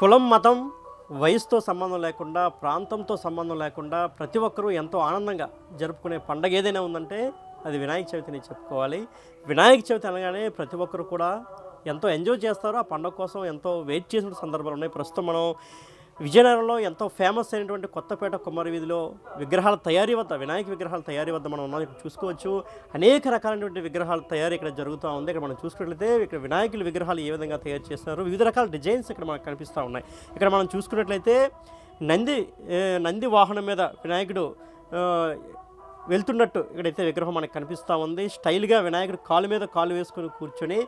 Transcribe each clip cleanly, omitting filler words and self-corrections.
కులం, మతం, వయసుతో సంబంధం లేకుండా, ప్రాంతంతో సంబంధం లేకుండా ప్రతి ఒక్కరూ ఎంతో ఆనందంగా జరుపుకునే పండగ ఏదైనా ఉందంటే అది వినాయక చవితిని చెప్పుకోవాలి. వినాయక చవితి అనగానే ప్రతి ఒక్కరు కూడా ఎంతో ఎంజాయ్ చేస్తారు. ఆ పండగ కోసం ఎంతో వెయిట్ చేసిన సందర్భాలు ఉన్నాయి. ప్రస్తుతం మనం విజయనగరంలో ఎంతో ఫేమస్ అయినటువంటి కొత్తపేట కుమారి వీధిలో విగ్రహాల తయారీ వద్ద, వినాయక విగ్రహాల తయారీ వద్ద మనం ఉన్నాం. ఇక్కడ చూసుకోవచ్చు అనేక రకాలైనటువంటి విగ్రహాల తయారీ ఇక్కడ జరుగుతూ ఉంది. ఇక్కడ మనం చూసుకున్నట్లయితే ఇక్కడ వినాయకుల విగ్రహాలు ఏ విధంగా తయారు చేస్తున్నారు, వివిధ రకాల డిజైన్స్ ఇక్కడ మనకు కనిపిస్తూ ఉన్నాయి. ఇక్కడ మనం చూసుకున్నట్లయితే నంది వాహనం మీద వినాయకుడు వెళ్తున్నట్టు ఇక్కడైతే విగ్రహం మనకు కనిపిస్తూ ఉంది. స్టైల్గా వినాయకుడు కాలు మీద కాలు వేసుకొని కూర్చొని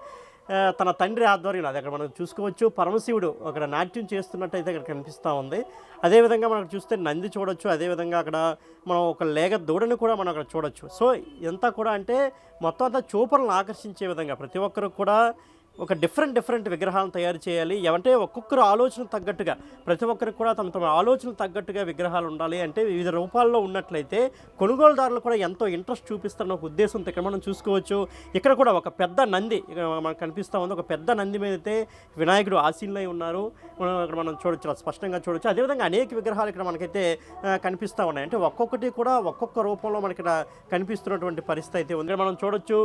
తన తండ్రి ఆధ్వర్యంలో, అది అక్కడ మనం చూసుకోవచ్చు, పరమశివుడు అక్కడ నాట్యం చేస్తున్నట్టయితే ఇక్కడ కనిపిస్తూ ఉంది. అదేవిధంగా మనకు చూస్తే నంది చూడొచ్చు. అదేవిధంగా అక్కడ మనం ఒక లేగ దూడని కూడా మనం అక్కడ చూడొచ్చు. సో ఇదంతా కూడా అంటే మొత్తం అంతా చూపలను ఆకర్షించే విధంగా ప్రతి ఒక్కరు కూడా ఒక డిఫరెంట్ విగ్రహాలను తయారు చేయాలి. ఏమంటే ఒక్కొక్కరు ఆలోచన తగ్గట్టుగా, ప్రతి ఒక్కరికి కూడా తమ ఆలోచన తగ్గట్టుగా విగ్రహాలు ఉండాలి. అంటే వివిధ రూపాల్లో ఉన్నట్లయితే కొనుగోలుదారులు కూడా ఎంతో ఇంట్రెస్ట్ చూపిస్తున్న ఒక ఉద్దేశంతో ఇక్కడ మనం చూసుకోవచ్చు. ఇక్కడ కూడా ఒక పెద్ద నంది ఇక్కడ మనకు కనిపిస్తూ ఉంది. ఒక పెద్ద నంది మీద అయితే వినాయకుడు ఆశీనులై ఉన్నారు. ఇక్కడ మనం చూడొచ్చు, స్పష్టంగా చూడొచ్చు. అదేవిధంగా అనేక విగ్రహాలు ఇక్కడ మనకైతే కనిపిస్తూ ఉన్నాయి. అంటే ఒక్కొక్కటి కూడా ఒక్కొక్క రూపంలో మనకి ఇక్కడ కనిపిస్తున్నటువంటి పరిస్థితి అయితే ఉంది. మనం చూడొచ్చు,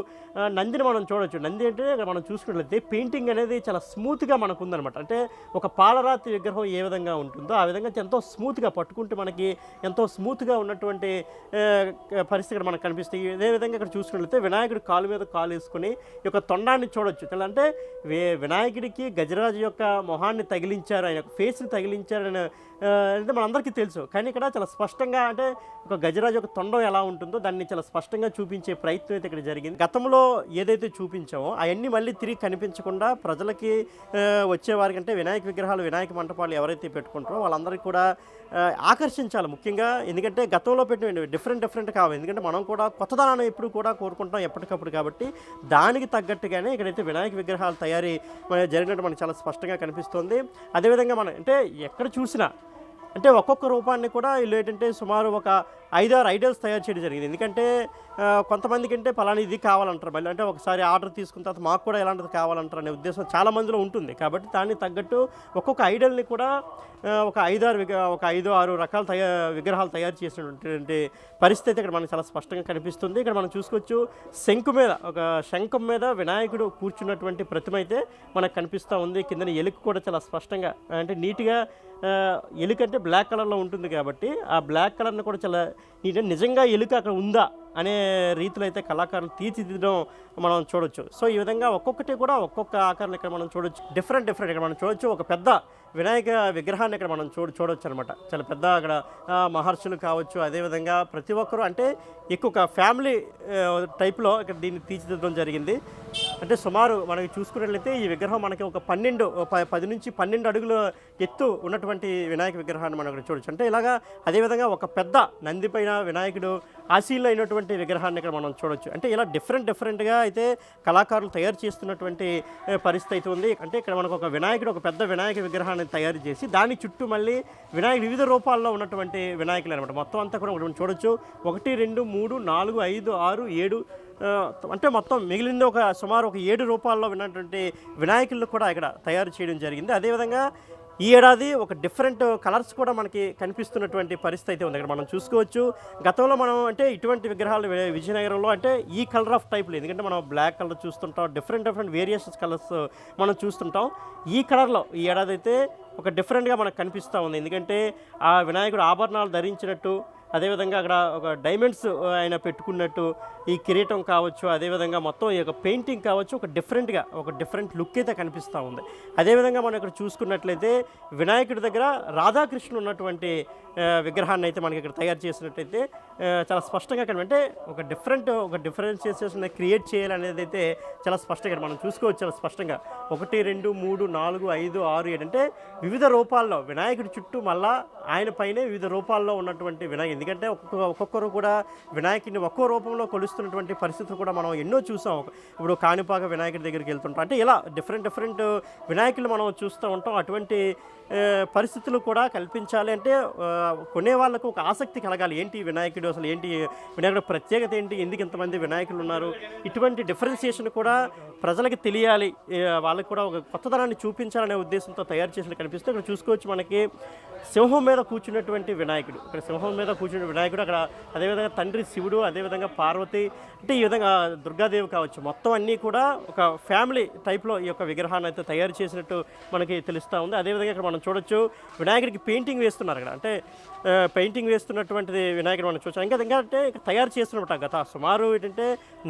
నందిని మనం చూడొచ్చు. నంది అంటే ఇక్కడ మనం చూసుకున్నట్లయితే పెయింటింగ్ అనేది చాలా స్మూత్గా మనకు ఉందన్నమాట. అంటే ఒక పాలరాతి విగ్రహం ఏ విధంగా ఉంటుందో ఆ విధంగా ఎంతో స్మూత్గా పట్టుకుంటే మనకి ఎంతో స్మూత్గా ఉన్నటువంటి పరిస్థితి మనకు కనిపిస్తాయి. ఇదే విధంగా ఇక్కడ చూసుకున్నట్లయితే వినాయకుడు కాలు మీద కాలు వేసుకుని ఈ యొక్క తొండాన్ని చూడొచ్చు. ఎలా అంటే వినాయకుడికి గజరాజు యొక్క మొహాన్ని తగిలించారు, ఆయన ఫేస్ని తగిలించారు అంటే మనందరికీ తెలుసు. కానీ ఇక్కడ చాలా స్పష్టంగా అంటే ఒక గజరాజు యొక్క తొండం ఎలా ఉంటుందో దాన్ని చాలా స్పష్టంగా చూపించే ప్రయత్నం అయితే ఇక్కడ జరిగింది. గతంలో ఏదైతే చూపించామో అవన్నీ మళ్ళీ తిరిగి కనిపించకుండా ప్రజలకి వచ్చేవారికి, అంటే వినాయక విగ్రహాలు, వినాయక మంటపాలు ఎవరైతే పెట్టుకుంటారో వాళ్ళందరికీ కూడా ఆకర్షించాలి ముఖ్యంగా. ఎందుకంటే గతంలో పెట్టిన డిఫరెంట్ కావాలి. ఎందుకంటే మనం కూడా కొత్తదనాన్ని ఎప్పుడు కూడా కోరుకుంటాం ఎప్పటికప్పుడు. కాబట్టి దానికి తగ్గట్టుగానే ఇక్కడైతే వినాయక విగ్రహాల తయారీ జరిగినట్టు మనకు చాలా స్పష్టంగా కనిపిస్తుంది. అదేవిధంగా మనం అంటే ఎక్కడ చూసినా అంటే ఒక్కొక్క రూపాన్ని కూడా వీళ్ళు ఏంటంటే సుమారు ఒక 5-6 ఐడియాస్ తయారు చేయడం జరిగింది. ఎందుకంటే కొంతమందికి అంటే పలానా ఇది కావాలంటారు, మళ్ళీ అంటే ఒకసారి ఆర్డర్ తీసుకున్న తర్వాత మాకు కూడా ఎలాంటిది కావాలంటారు అనే ఉద్దేశం చాలా మందిలో ఉంటుంది. కాబట్టి దానికి తగ్గట్టు ఒక్కొక్క ఐడియాల్ని కూడా ఒక 5-6 రకాల విగ్రహాలు తయారు చేసినటువంటి పరిస్థితి ఇక్కడ మనకు చాలా స్పష్టంగా కనిపిస్తుంది. ఇక్కడ మనం చూసుకోవచ్చు, శంఖం మీద వినాయకుడు కూర్చున్నటువంటి ప్రతిమ అయితే మనకు కనిపిస్తూ ఉంది. కింద ఎలుక కూడా చాలా స్పష్టంగా అంటే నీట్గా, ఎలుక అంటే బ్లాక్ కలర్లో ఉంటుంది కాబట్టి ఆ బ్లాక్ కలర్ని కూడా చాలా నీట్గా నిజంగా ఎలుక అక్కడ ఉందా అనే రీతిలో అయితే కళాకారులు తీర్చిదిద్దడం మనం చూడొచ్చు. సో ఈ విధంగా ఒక్కొక్కటి కూడా ఒక్కొక్క ఆకారాలు ఇక్కడ మనం చూడొచ్చు. డిఫరెంట్ ఇక్కడ మనం చూడొచ్చు. ఒక పెద్ద వినాయక విగ్రహాన్ని ఇక్కడ మనం చూడొచ్చు అనమాట. చాలా పెద్ద అక్కడ మహర్షులు కావచ్చు. అదేవిధంగా ప్రతి ఒక్కరూ అంటే ఎక్కువ ఫ్యామిలీ టైప్లో ఇక్కడ దీన్ని తీర్చిదిద్దడం జరిగింది. అంటే సుమారు మనకి చూసుకున్నట్లయితే ఈ విగ్రహం మనకి ఒక 10 నుంచి 12 అడుగుల ఎత్తు ఉన్నటువంటి వినాయక విగ్రహాన్ని మనం ఇక్కడ చూడొచ్చు. అంటే ఇలాగా అదేవిధంగా ఒక పెద్ద నంది పైన వినాయకుడు ఆశీనులు అయినటువంటి విగ్రహాన్ని ఇక్కడ మనం చూడొచ్చు. అంటే ఇలా డిఫరెంట్గా అయితే కళాకారులు తయారు చేస్తున్నటువంటి పరిస్థితి అయితే ఉంది. అంటే ఇక్కడ మనకు ఒక పెద్ద వినాయక విగ్రహాన్ని తయారు చేసి దాని చుట్టూ మళ్ళీ వినాయకుడు వివిధ రూపాల్లో ఉన్నటువంటి వినాయకులు అనమాట. మొత్తం అంతా కూడా మనం చూడొచ్చు. 1, 2, 3, 4, 5, 6, 7 అంటే మొత్తం మిగిలింది సుమారు ఒక 7 రూపాల్లో ఉన్నటువంటి వినాయకులను కూడా ఇక్కడ తయారు చేయడం జరిగింది. అదేవిధంగా ఈ ఏడాది ఒక డిఫరెంట్ కలర్స్ కూడా మనకి కనిపిస్తున్నటువంటి పరిస్థితి అయితే ఉంది. ఇక్కడ మనం చూసుకోవచ్చు. గతంలో మనం అంటే ఇటువంటి విగ్రహాలు విజయనగరంలో అంటే ఈ కలర్ ఆఫ్ టైప్లో, ఎందుకంటే మనం బ్లాక్ కలర్ చూస్తుంటాం, డిఫరెంట్ వేరియేషన్స్ కలర్స్ మనం చూస్తుంటాం. ఈ కలర్లో ఈ ఏడాది అయితే ఒక డిఫరెంట్గా మనకు కనిపిస్తూ ఉంది. ఎందుకంటే ఆ వినాయకుడు ఆభరణాలు ధరించినట్టు, అదేవిధంగా అక్కడ ఒక డైమండ్స్ ఆయన పెట్టుకున్నట్టు ఈ కిరీటం కావచ్చు, అదేవిధంగా మొత్తం ఈ యొక్క పెయింటింగ్ కావచ్చు, ఒక డిఫరెంట్ లుక్ అయితే కనిపిస్తూ ఉంది. అదేవిధంగా మనం ఇక్కడ చూసుకున్నట్లయితే వినాయకుడి దగ్గర రాధాకృష్ణుడు ఉన్నటువంటి విగ్రహాన్ని అయితే మనకి ఇక్కడ తయారు చేసినట్టయితే చాలా స్పష్టంగా అంటే ఒక డిఫరెన్షియేషన్ క్రియేట్ చేయాలనేది అయితే చాలా స్పష్టంగా మనం చూసుకోవచ్చు. చాలా స్పష్టంగా 1, 2, 3, 4, 5, 6, 7 అంటే వివిధ రూపాల్లో వినాయకుడి చుట్టూ మళ్ళా ఆయన పైనే వివిధ రూపాల్లో ఉన్నటువంటి వినాయకుడు. ఎందుకంటే ఒక్కొక్కరు కూడా వినాయకుడిని ఒక్కో రూపంలో కొలుస్తున్నటువంటి పరిస్థితులు కూడా మనం ఎన్నో చూసాం. ఇప్పుడు కాణిపాక వినాయకుడి దగ్గరికి వెళ్తుంటాం. అంటే ఇలా డిఫరెంట్ వినాయకులు మనం చూస్తూ ఉంటాం. అటువంటి పరిస్థితులు కూడా కల్పించాలి అంటే కొనే వాళ్ళకు ఒక ఆసక్తి కలగాలి. ఏంటి వినాయకుడు, అసలు ఏంటి వినాయకుడు ప్రత్యేకత ఏంటి, ఎందుకు ఇంతమంది వినాయకులు ఉన్నారు, ఇటువంటి డిఫరెన్సియేషన్ కూడా ప్రజలకి తెలియాలి, వాళ్ళకి కూడా ఒక కొత్తదనాన్ని చూపించాలనే ఉద్దేశంతో తయారు చేసినట్టు కనిపిస్తే ఇక్కడ చూసుకోవచ్చు మనకి సింహం మీద కూర్చున్నటువంటి వినాయకుడు. ఇక్కడ సింహం మీద కూర్చున్న వినాయకుడు, అక్కడ అదేవిధంగా తండ్రి శివుడు, అదేవిధంగా పార్వతి, అంటే ఈ విధంగా దుర్గాదేవి కావచ్చు, మొత్తం అన్నీ కూడా ఒక ఫ్యామిలీ టైప్లో ఈ యొక్క విగ్రహాన్ని అయితే తయారు చేసినట్టు మనకి తెలుస్తూ ఉంది. అదేవిధంగా ఇక్కడ మనం చూడొచ్చు వినాయకుడికి పెయింటింగ్ వేస్తున్నారు అక్కడ, అంటే పెయింటింగ్ వేస్తున్నటువంటిది వినాయకుడు మనం చూసాం. ఇంకా అంటే తయారు చేస్తున్నట్టు గత సుమారు ఏంటంటే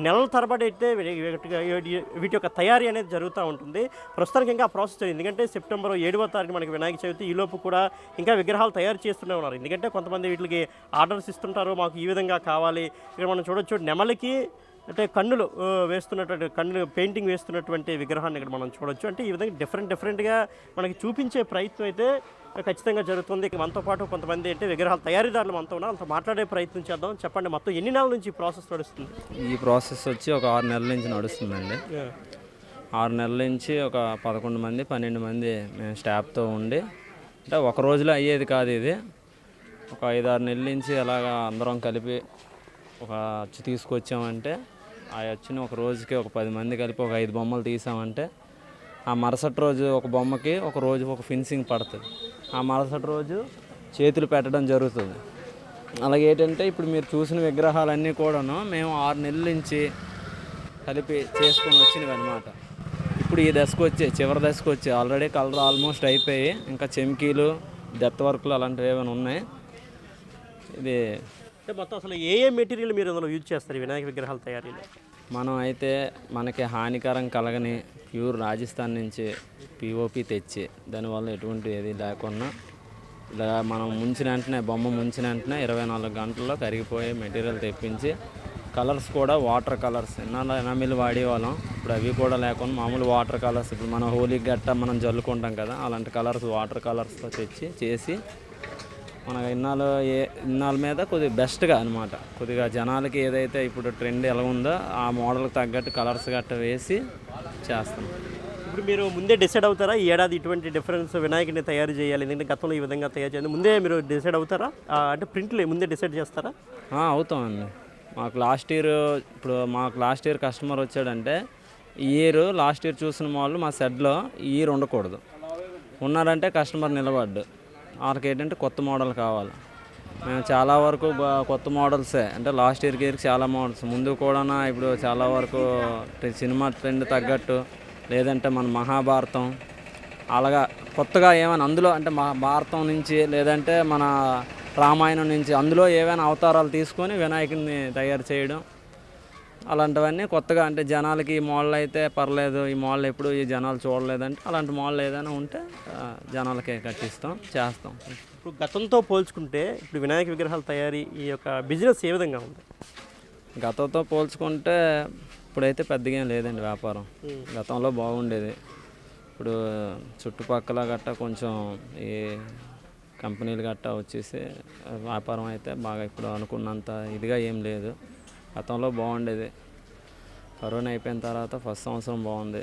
నెలల తరబడి అయితే వీటి యొక్క తయారీ అనేది జరుగుతూ ఉంటుంది. ప్రస్తుతానికి ఇంకా ఆ ప్రాసెస్ జరిగింది, ఎందుకంటే సెప్టెంబర్ 7వ తారీఖు మనకి వినాయక చవితి, ఈలోపు కూడా ఇంకా విగ్రహాలు తయారు చేస్తూనే ఉన్నారు. ఎందుకంటే కొంతమంది వీటికి ఆర్డర్స్ ఇస్తుంటారు, మాకు ఈ విధంగా కావాలి. ఇక్కడ మనం చూడొచ్చు నెమలికి అంటే కన్నులు వేస్తున్నటువంటి కన్నులు పెయింటింగ్ వేస్తున్నటువంటి విగ్రహాన్ని ఇక్కడ మనం చూడొచ్చు. అంటే ఈ విధంగా డిఫరెంట్గా మనకి చూపించే ప్రయత్నం అయితే ఖచ్చితంగా జరుగుతుంది. మనతో పాటు కొంతమంది అంటే విగ్రహాల తయారీదారులు మనతో ఉన్నారు, అంత మాట్లాడే ప్రయత్నం చేద్దాం. చెప్పండి, మొత్తం ఎన్ని నెలల నుంచి ఈ ప్రాసెస్ నడుస్తుంది? ఈ ప్రాసెస్ వచ్చి ఒక 6 నెలల నుంచి నడుస్తుందండి. 6 నెలల నుంచి ఒక 11 మంది 12 మంది మేము స్టాఫ్తో ఉండి, అంటే ఒక రోజులో అయ్యేది కాదు ఇది. ఒక 5-6 నెలల నుంచి అలాగా అందరం కలిపి ఒక అచ్చు తీసుకొచ్చామంటే, ఆ అచ్చుని ఒక రోజుకి ఒక 10 మంది కలిపి ఒక 5 బొమ్మలు తీసామంటే, ఆ మరుసటి రోజు ఒక బొమ్మకి ఒక రోజు ఒక ఫినిషింగ్ పడుతుంది. ఆ మరుసటి రోజు చేతులు పెట్టడం జరుగుతుంది. అలాగే ఏంటంటే ఇప్పుడు మీరు చూసిన విగ్రహాలన్నీ కూడాను మేము 6 నెలల నుంచి కలిపి చేసుకొని వచ్చినవి అనమాట. ఇప్పుడు ఈ దశకు వచ్చి చివరి దశకు వచ్చి ఆల్రెడీ కలర్ ఆల్మోస్ట్ అయిపోయి, ఇంకా చెమ్కీలు డెప్త్ వర్క్లు అలాంటివి ఏమైనా ఉన్నాయి. ఇది అంటే మొత్తం అసలు ఏ మెటీరియల్ మీరు అందులో యూజ్ చేస్తారు వినాయక విగ్రహాల తయారీలో? మనం అయితే మనకి హానికరం కలగని ప్యూర్ రాజస్థాన్ నుంచి పిఓపి తెచ్చి, దానివల్ల ఎటువంటి ఏది లేకుండా ఇలా మనం ముంచిన వెంటనే బొమ్మ ముంచిన వెంటనే 24 గంటల్లో కరిగిపోయే మెటీరియల్ తెప్పించి, కలర్స్ కూడా వాటర్ కలర్స్ ఎనామిల్ వాడేవాళ్ళం, ఇప్పుడు అవి కూడా లేకుండా మామూలు వాటర్ కలర్స్, ఇప్పుడు మనం హోలీకి గట్ట మనం జల్లుకుంటాం కదా, అలాంటి కలర్స్ వాటర్ కలర్స్తో తెచ్చి చేసి మన ఇన్నాళ్ళ మీద కొద్దిగా బెస్ట్గా అనమాట, కొద్దిగా జనాలకి ఏదైతే ఇప్పుడు ట్రెండ్ ఎలా ఉందో ఆ మోడల్కి తగ్గట్టు కలర్స్ గట్ట వేసి చేస్తాం. ఇప్పుడు మీరు ముందే డిసైడ్ అవుతారా ఈ ఏడాది ఇటువంటి డిఫరెన్స్ వినాయకుడిని తయారు చేయాలి, ఎందుకంటే గతంలో ఈ విధంగా తయారు చేయాలి, ముందే మీరు డిసైడ్ అవుతారా? అంటే ప్రింట్లు ముందే డిసైడ్ చేస్తారా? అవుతామండి. మాకు లాస్ట్ ఇయర్ కస్టమర్ వచ్చాడంటే, లాస్ట్ ఇయర్ చూసిన వాళ్ళు మా షెడ్లో ఈ ఇయర్ ఉండకూడదు, ఉన్నారంటే కస్టమర్ నిలబడ్డు. వాళ్ళకి ఏంటంటే కొత్త మోడల్ కావాలి. మేము చాలా వరకు కొత్త మోడల్సే, అంటే లాస్ట్ ఇయర్కి చాలా మోడల్స్ ముందు కూడా ఇప్పుడు చాలా వరకు సినిమా ట్రెండ్ తగ్గట్టు, లేదంటే మన మహాభారతం అలాగా కొత్తగా ఏమైనా అందులో అంటే భారతం నుంచి లేదంటే మన రామాయణం నుంచి అందులో ఏవైనా అవతారాలు తీసుకొని వినాయకుడిని తయారు చేయడం, అలాంటివన్నీ కొత్తగా, అంటే జనాలకి ఈ మోడల్ అయితే పర్లేదు, ఈ మోడల్ ఎప్పుడు ఈ జనాలు చూడలేదంటే అలాంటి మోడల్ ఏదైనా ఉంటే జనాలకే కట్టిస్తాం, చేస్తాం. ఇప్పుడు గతంతో పోల్చుకుంటే ఇప్పుడు వినాయక విగ్రహాల తయారీ ఈ యొక్క బిజినెస్ ఏ విధంగా ఉంది? గతంతో పోల్చుకుంటే ఇప్పుడైతే పెద్దగా ఏం లేదండి వ్యాపారం. గతంలో బాగుండేది, ఇప్పుడు చుట్టుపక్కల గట్ట కొంచెం ఈ కంపెనీలు గట్ట వచ్చేసి వ్యాపారం అయితే బాగా ఇప్పుడు అనుకున్నంత ఇదిగా ఏం లేదు. గతంలో బాగుండేది, కరోనా అయిపోయిన తర్వాత ఫస్ట్ సంవత్సరం బాగుంది,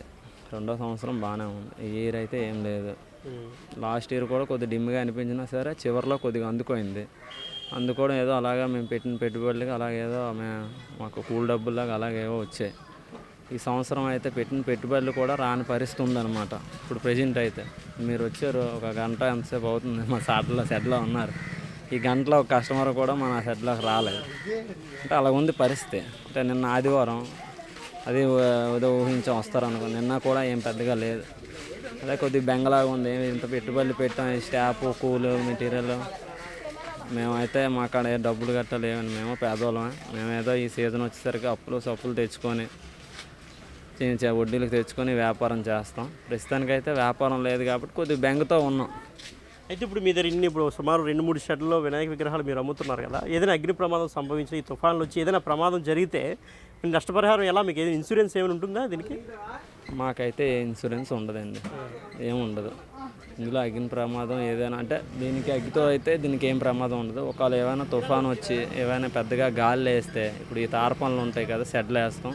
రెండో సంవత్సరం బాగానే ఉంది, ఈ ఇయర్ అయితే ఏం లేదు. లాస్ట్ ఇయర్ కూడా కొద్దిగా డిమ్గా అనిపించినా సరే చివరిలో కొద్దిగా అందుకోవడం ఏదో అలాగా మేము పెట్టిన పెట్టుబడులకి అలాగేదో మాకు కూల్ డబ్బుల్లాగా అలాగేవో వచ్చాయి. ఈ సంవత్సరం అయితే పెట్టిన పెట్టుబడులు కూడా రాని పరిస్థితి ఉందన్నమాట. ఇప్పుడు ప్రజెంట్ అయితే మీరు వచ్చారు, ఒక గంట ఎంతసేపు అవుతుంది, మా షెడ్లో ఉన్నారు, ఈ గంటలో ఒక కస్టమర్ కూడా మన షెడ్లోకి రాలేదు. అంటే అలా ఉంది పరిస్థితి. అంటే నిన్న ఆదివారం అది ఏదో ఊహించాం వస్తారనుకో, నిన్న కూడా ఏం పెద్దగా లేదు, అదే కొద్దిగా బెంగలాగా ఉంది. ఇంత పెట్టుబడులు పెట్టాం, స్టాఫ్ కూలు మెటీరియల్, మేమైతే మా కాడ డబ్బులు కట్టలేమని, మేము పేదవాళ్ళమే, మేమేదో ఈ సీజన్ వచ్చేసరికి సప్పులు తెచ్చుకొని వడ్డీలకు తెచ్చుకొని వ్యాపారం చేస్తాం. ప్రస్తుతానికైతే వ్యాపారం లేదు కాబట్టి కొద్దిగా బెంగతో ఉన్నాం. అయితే ఇప్పుడు మీ దగ్గర ఇప్పుడు సుమారు 2-3 షెడ్లలో వినాయక విగ్రహాలు మీరు అమ్ముతున్నారు కదా, ఏదైనా అగ్ని ప్రమాదం సంభవించి ఈ తుఫాన్లు వచ్చి ఏదైనా ప్రమాదం జరిగితే నష్టపరిహారం ఎలా, మీకు ఏదైనా ఇన్సూరెన్స్ ఏమైనా ఉంటుందా దీనికి? మాకైతే ఇన్సూరెన్స్ ఉండదండి, ఏముండదు. ఇందులో అగ్ని ప్రమాదం ఏదైనా అంటే దీనికి అగ్గితో అయితే దీనికి ఏం ప్రమాదం ఉండదు. ఒకవేళ ఏమైనా తుఫాన్ వచ్చి ఏమైనా పెద్దగా గాలి వేస్తే, ఇప్పుడు ఈ తారపనులు ఉంటాయి కదా షెడ్లు వేస్తాం,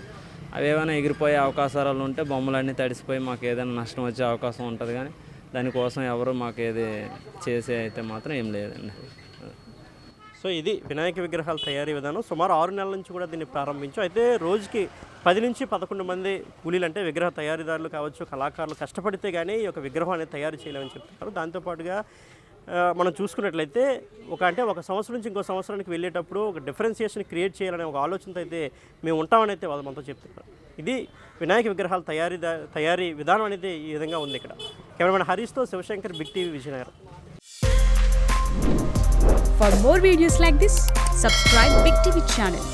అవి ఏమైనా ఎగిరిపోయే అవకాశాలు ఉంటే బొమ్మలన్నీ తడిసిపోయి మాకు ఏదైనా నష్టం వచ్చే అవకాశం ఉంటుంది, కానీ దానికోసం ఎవరు మాకు ఏది చేసే అయితే మాత్రం ఏం లేదండి. సో సో ఇది వినాయక విగ్రహాల తయారీ విధానం. సుమారు 6 నెలల నుంచి కూడా దీన్ని ప్రారంభించాం. అయితే రోజుకి 10 నుంచి 11 మంది కూలీలు, అంటే విగ్రహ తయారీదారులు కావచ్చు, కళాకారులు కష్టపడితే కానీ ఈ యొక్క విగ్రహం అనేది తయారు చేయలేమని చెప్తున్నారు. దాంతోపాటుగా మనం చూసుకున్నట్లయితే ఒక సంవత్సరం నుంచి ఇంకో సంవత్సరానికి వెళ్ళేటప్పుడు ఒక డిఫరెన్సియేషన్ క్రియేట్ చేయాలనే ఒక ఆలోచనతో అయితే మేము ఉంటామని అయితే వాళ్ళు మనతో చెప్తున్నారు. ఇది వినాయక విగ్రహాల తయారీ విధానం అనేది ఈ విధంగా ఉంది. ఇక్కడ కెమెరామెన్ హరీష్తో Shivashankar, big TV, Vizianagaram. For more videos like this, subscribe Big TV channel.